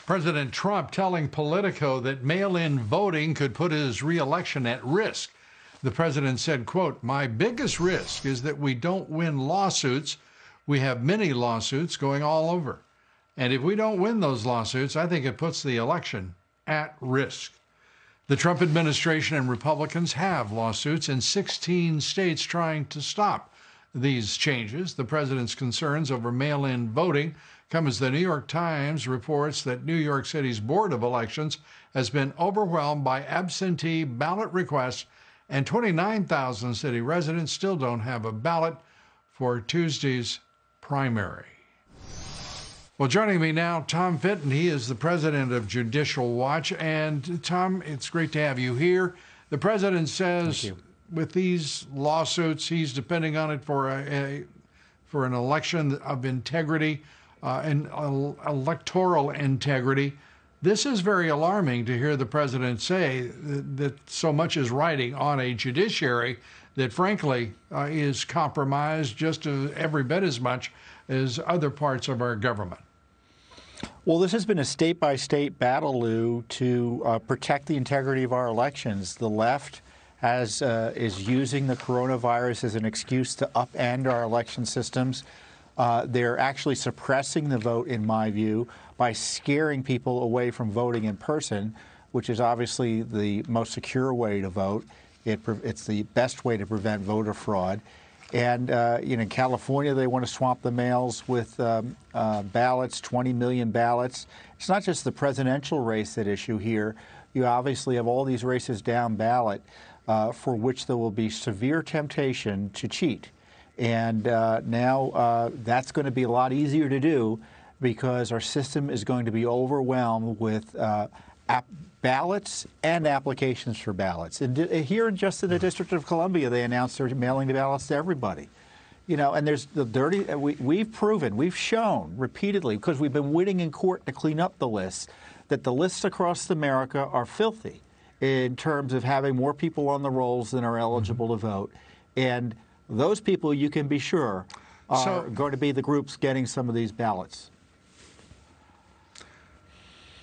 President Trump telling Politico that mail-in voting could put his re-election at risk. The president said, quote, "My biggest risk is that we don't win lawsuits. We have many lawsuits going all over. And if we don't win those lawsuits, I think it puts the election at risk." The Trump administration and Republicans have lawsuits in 16 states trying to stop these changes. The president's concerns over mail-in voting come as the New York Times reports that New York City's Board of Elections has been overwhelmed by absentee ballot requests, and 29,000 city residents still don't have a ballot for Tuesday's primary. Well, joining me now, Tom Fitton. He is the president of Judicial Watch. And Tom, it's great to have you here. The president says with these lawsuits, he's depending on it for an election of integrity and electoral integrity. This is very alarming to hear the president say that so much is riding on a judiciary that, frankly, is compromised just every bit as much as other parts of our government. Well, this has been a state-by-state battle, Lou, to protect the integrity of our elections. The left is using the coronavirus as an excuse to upend our election systems. They're actually suppressing the vote, in my view, by scaring people away from voting in person, which is obviously the most secure way to vote. It's the best way to prevent voter fraud. And in California, they want to swamp the mails with ballots, 20 million ballots. It's not just the presidential race at issue here. You obviously have all these races down ballot for which there will be severe temptation to cheat. And now that's going to be a lot easier to do because our system is going to be overwhelmed with ballots and applications for ballots. And here just in the District of Columbia, they announced they're mailing the ballots to everybody. You know, and there's the dirty, we've proven, we've shown repeatedly, because we've been winning in court to clean up the lists, that the lists across America are filthy in terms of having more people on the rolls than are eligible to vote. And those people, you can be sure, are going to be the groups getting some of these ballots.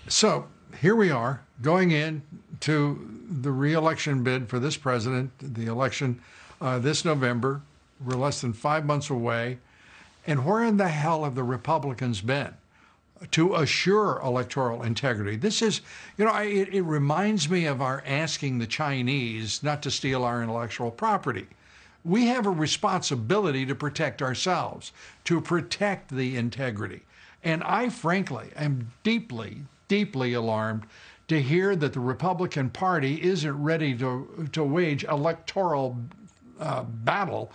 So here we are going into the re-election bid for this president, the election this November. We're less than 5 months away. And where in the hell have the Republicans been to assure electoral integrity? This is, you know, it reminds me of our asking the Chinese not to steal our intellectual property. We have a responsibility to protect ourselves, to protect the integrity. And I, frankly, am deeply, deeply alarmed to hear that the Republican Party isn't ready to wage electoral battle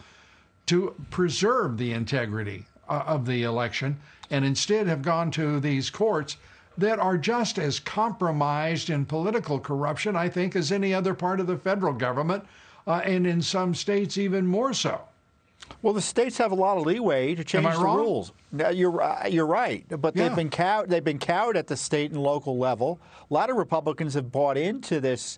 to preserve the integrity of the election, and instead have gone to these courts that are just as compromised in political corruption, I think, as any other part of the federal government, and in some states even more so. Well, the states have a lot of leeway to change the rules. Now, you're right, but they've been cowed at the state and local level. A lot of Republicans have bought into this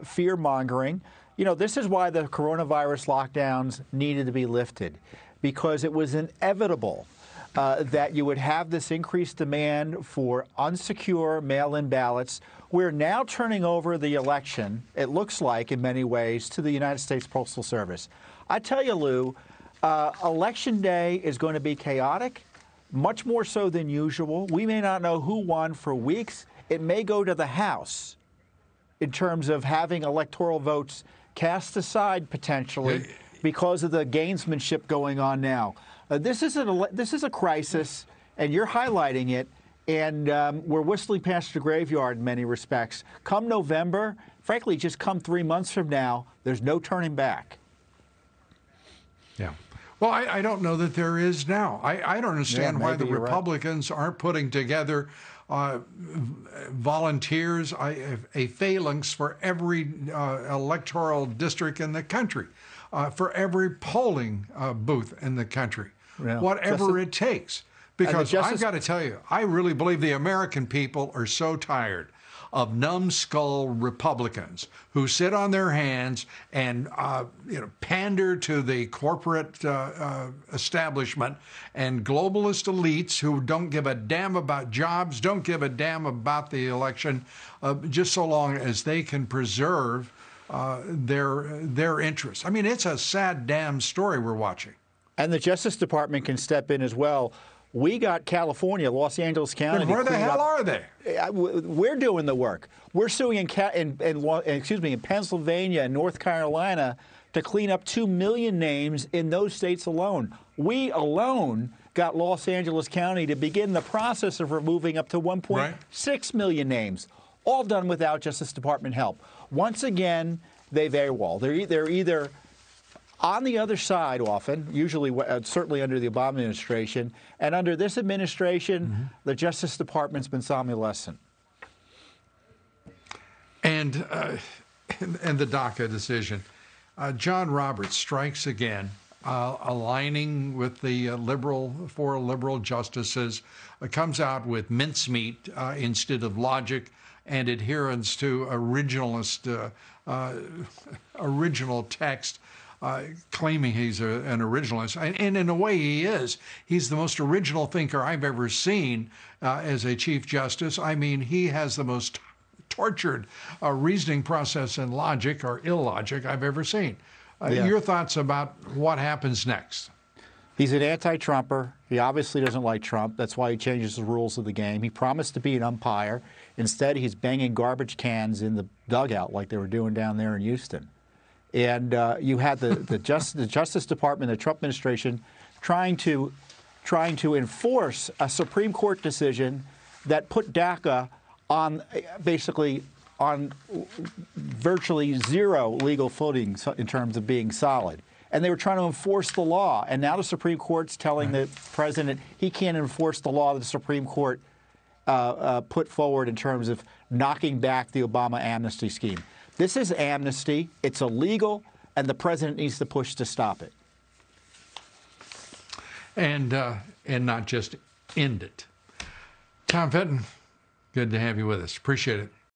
fear-mongering. You know, this is why the coronavirus lockdowns needed to be lifted, because it was inevitable that you would have this increased demand for unsecure mail-in ballots. We're now turning over the election, it looks like in many ways, to the United States Postal Service. I tell you, Lou, Election Day is going to be chaotic, much more so than usual. We may not know who won for weeks. It may go to the House in terms of having electoral votes cast aside potentially because of the gamesmanship going on now. This is a crisis, and you're highlighting it, and we're whistling past the graveyard in many respects. Come November, frankly, just come 3 months from now, there's no turning back. Yeah. Well, I don't know that there is now. I don't understand why the Republicans aren't putting together volunteers, a phalanx for every electoral district in the country, for every polling booth in the country, whatever it takes. Because I've got to tell you, I really believe the American people are so tired of numbskull Republicans who sit on their hands and pander to the corporate establishment and globalist elites who don't give a damn about jobs, don't give a damn about the election, just so long as they can preserve their interests. I mean, it's a sad damn story we're watching. And the Justice Department can step in as well. We got California, Los Angeles County. Where the hell are they? We're doing the work. We're suing in Pennsylvania and North Carolina to clean up 2 million names in those states alone. We alone got Los Angeles County to begin the process of removing up to 1.6 million names, all done without Justice Department help. Once again, they've AWOL. They're either on the other side often, usually certainly under the Obama administration, and under this administration, the Justice Department's been somnolescent. And the DACA decision. John Roberts strikes again, aligning with the four liberal justices, comes out with mincemeat instead of logic and adherence to original text. Claiming he's an originalist, and in a way he is. He's the most original thinker I've ever seen as a Chief Justice. I mean, he has the most tortured reasoning process and logic or illogic I've ever seen. Your thoughts about what happens next? He's an anti-Trumper. He obviously doesn't like Trump. That's why he changes the rules of the game. He promised to be an umpire. Instead, he's banging garbage cans in the dugout like they were doing down there in Houston. And you had the Justice Department, the Trump administration, trying to enforce a Supreme Court decision that put DACA on basically on virtually zero legal footing in terms of being solid. And they were trying to enforce the law. And now the Supreme Court's telling the president he can't enforce the law that the Supreme Court put forward in terms of knocking back the Obama amnesty scheme. This is amnesty. It's illegal, and the president needs to push to stop it. And not just end it. Tom Fitton, good to have you with us. Appreciate it.